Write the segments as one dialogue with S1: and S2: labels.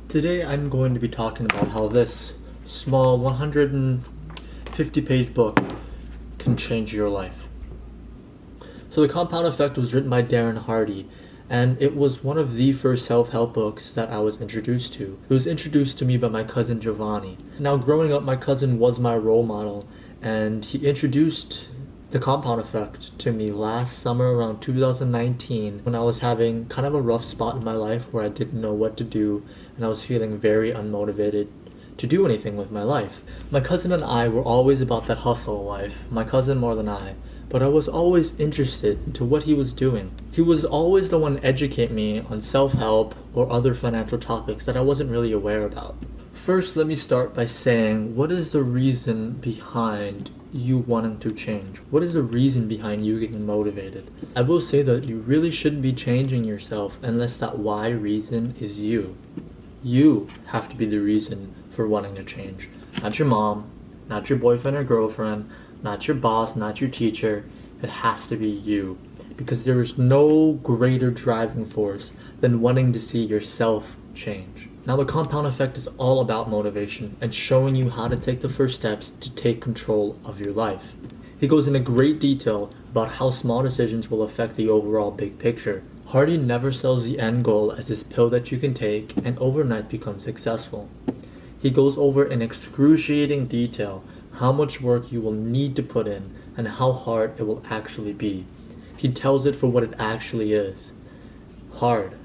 S1: Today I'm going to be talking about how this small 150-page book can change your life. So The Compound Effect was written by Darren Hardy, and it was one of the first self-help books that I was introduced to. It was introduced to me by my cousin Giovanni. Now growing up, my cousin was my role model, and he introduced The Compound Effect to me last summer around 2019 when I was having kind of a rough spot in my life where I didn't know what to do and I was feeling very unmotivated to do anything with my life. My cousin and I were always about that hustle life, my cousin more than I, but I was always interested into what he was doing. He was always the one to educate me on self-help or other financial topics that I wasn't really aware about. First, let me start by saying, what is the reason behind you wanting to change? What is the reason behind you getting motivated? I will say that you really shouldn't be changing yourself unless that why reason is you. You have to be the reason for wanting to change. Not your mom, not your boyfriend or girlfriend, not your boss, not your teacher. It has to be you. Because there is no greater driving force than wanting to see yourself change. Now, The Compound Effect is all about motivation and showing you how to take the first steps to take control of your life. He goes into great detail about how small decisions will affect the overall big picture. Hardy never sells the end goal as this pill that you can take and overnight become successful. He goes over in excruciating detail how much work you will need to put in and how hard it will actually be. He tells it for what it actually is. Hard.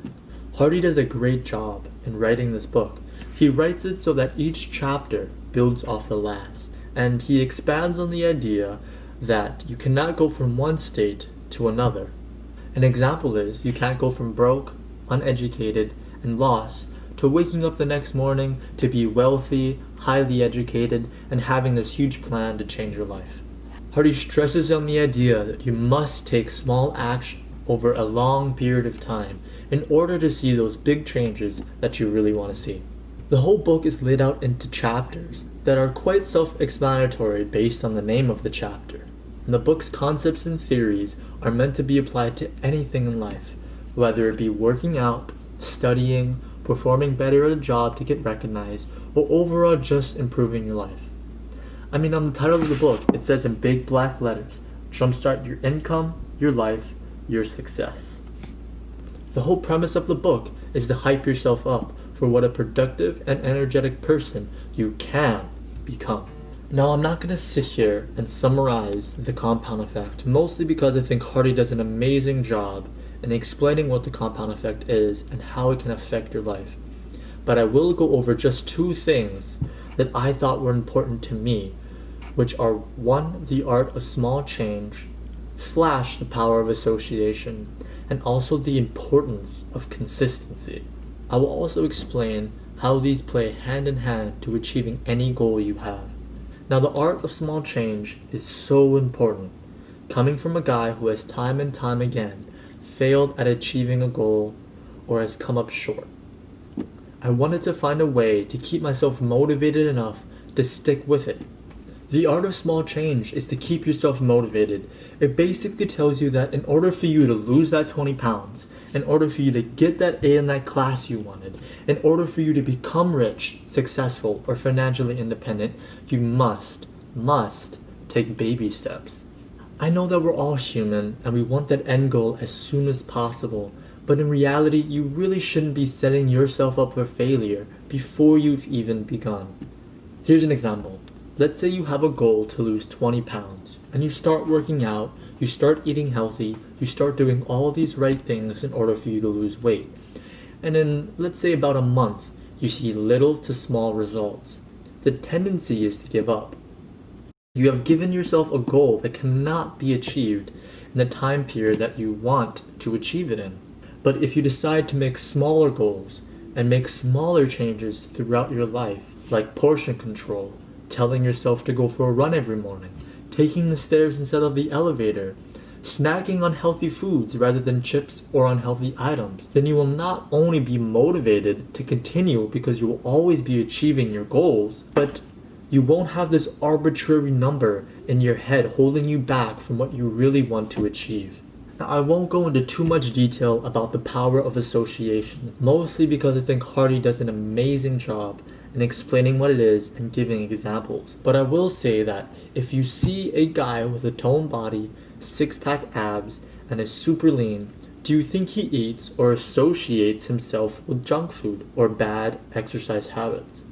S1: Hardy does a great job in writing this book. He writes it so that each chapter builds off the last, and he expands on the idea that you cannot go from one state to another. An example is you can't go from broke, uneducated, and lost to waking up the next morning to be wealthy, highly educated, and having this huge plan to change your life. Hardy stresses on the idea that you must take small action over a long period of time in order to see those big changes that you really want to see. The whole book is laid out into chapters that are quite self-explanatory based on the name of the chapter. And the book's concepts and theories are meant to be applied to anything in life, whether it be working out, studying, performing better at a job to get recognized, or overall just improving your life. On the title of the book, it says in big black letters, jumpstart your income, your life, your success. The whole premise of the book is to hype yourself up for what a productive and energetic person you can become. Now, I'm not going to sit here and summarize The Compound Effect, mostly because I think Hardy does an amazing job in explaining what the compound effect is and how it can affect your life. But I will go over just two things that I thought were important to me, which are 1, the art of small change, / the power of association, and also the importance of consistency. I will also explain how these play hand in hand to achieving any goal you have. Now, the art of small change is so important, coming from a guy who has time and time again failed at achieving a goal or has come up short. I wanted to find a way to keep myself motivated enough to stick with it. The art of small change is to keep yourself motivated. It basically tells you that in order for you to lose that 20 pounds, in order for you to get that A in that class you wanted, in order for you to become rich, successful, or financially independent, you must take baby steps. I know that we're all human and we want that end goal as soon as possible, but in reality, you really shouldn't be setting yourself up for failure before you've even begun. Here's an example. Let's say you have a goal to lose 20 pounds, and you start working out, you start eating healthy, you start doing all these right things in order for you to lose weight. And in, let's say, about a month, you see little to small results. The tendency is to give up. You have given yourself a goal that cannot be achieved in the time period that you want to achieve it in. But if you decide to make smaller goals and make smaller changes throughout your life, like portion control, telling yourself to go for a run every morning, taking the stairs instead of the elevator, snacking on healthy foods rather than chips or unhealthy items, then you will not only be motivated to continue because you will always be achieving your goals, but you won't have this arbitrary number in your head holding you back from what you really want to achieve. Now, I won't go into too much detail about the power of association, mostly because I think Hardy does an amazing job in explaining what it is and giving examples. But I will say that if you see a guy with a toned body, six-pack abs, and is super lean, do you think he eats or associates himself with junk food or bad exercise habits?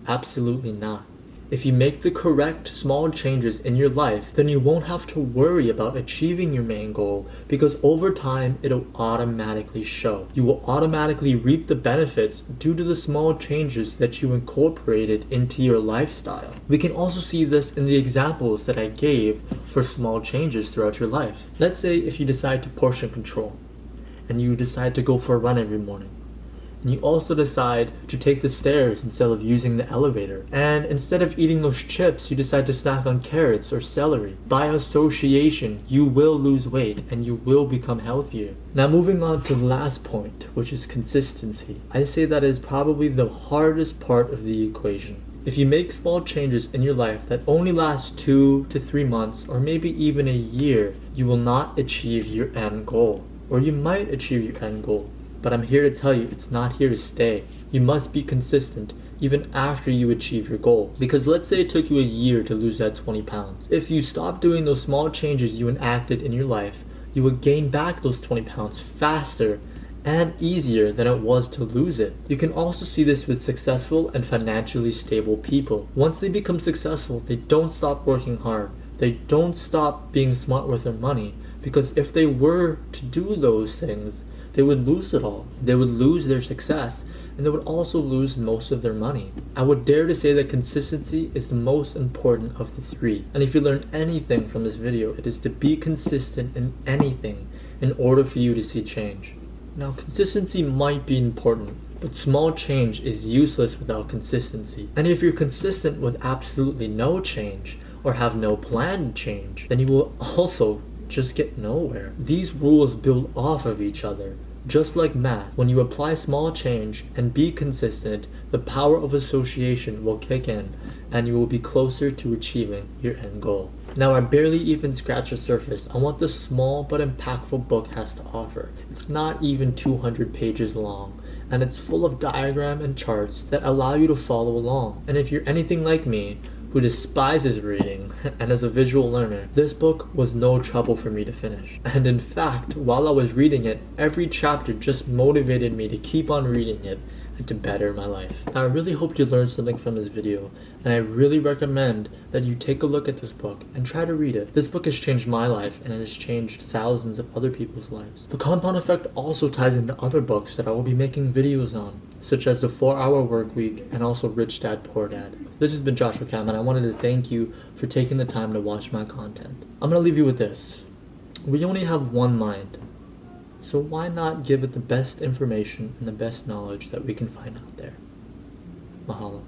S1: Absolutely not. If you make the correct small changes in your life, then you won't have to worry about achieving your main goal, because over time it'll automatically show. You will automatically reap the benefits due to the small changes that you incorporated into your lifestyle. We can also see this in the examples that I gave for small changes throughout your life. Let's say if you decide to portion control and you decide to go for a run every morning. And you also decide to take the stairs instead of using the elevator. And instead of eating those chips, you decide to snack on carrots or celery. By association, you will lose weight and you will become healthier. Now moving on to the last point, which is consistency. I say that is probably the hardest part of the equation. If you make small changes in your life that only last 2 to 3 months or maybe even a year, you will not achieve your end goal. Or you might achieve your end goal. But I'm here to tell you, it's not here to stay. You must be consistent even after you achieve your goal. Because let's say it took you a year to lose that 20 pounds. If you stop doing those small changes you enacted in your life, you would gain back those 20 pounds faster and easier than it was to lose it. You can also see this with successful and financially stable people. Once they become successful, they don't stop working hard. They don't stop being smart with their money. Because if they were to do those things, they would lose it all. They would lose their success, and they would also lose most of their money. I would dare to say that consistency is the most important of the three. And if you learn anything from this video, it is to be consistent in anything in order for you to see change. Now, consistency might be important, but small change is useless without consistency. And if you're consistent with absolutely no change, or have no planned change, then you will also just get nowhere. These rules build off of each other. Just like math, when you apply small change and be consistent, the power of association will kick in and you will be closer to achieving your end goal. Now, I barely even scratched the surface on what this small but impactful book has to offer. It's not even 200 pages long, and it's full of diagrams and charts that allow you to follow along. And if you're anything like me, who despises reading and is a visual learner, this book was no trouble for me to finish. And in fact, while I was reading it, every chapter just motivated me to keep on reading it and to better my life. Now, I really hope you learned something from this video, and I really recommend that you take a look at this book and try to read it. This book has changed my life, and it has changed thousands of other people's lives. The compound effect also ties into other books that I will be making videos on, such as the 4-Hour Workweek and also Rich Dad Poor Dad. This has been Joshua Cam, and I wanted to thank you for taking the time to watch my content. I'm going to leave you with this. We only have one mind, so why not give it the best information and the best knowledge that we can find out there? Mahalo.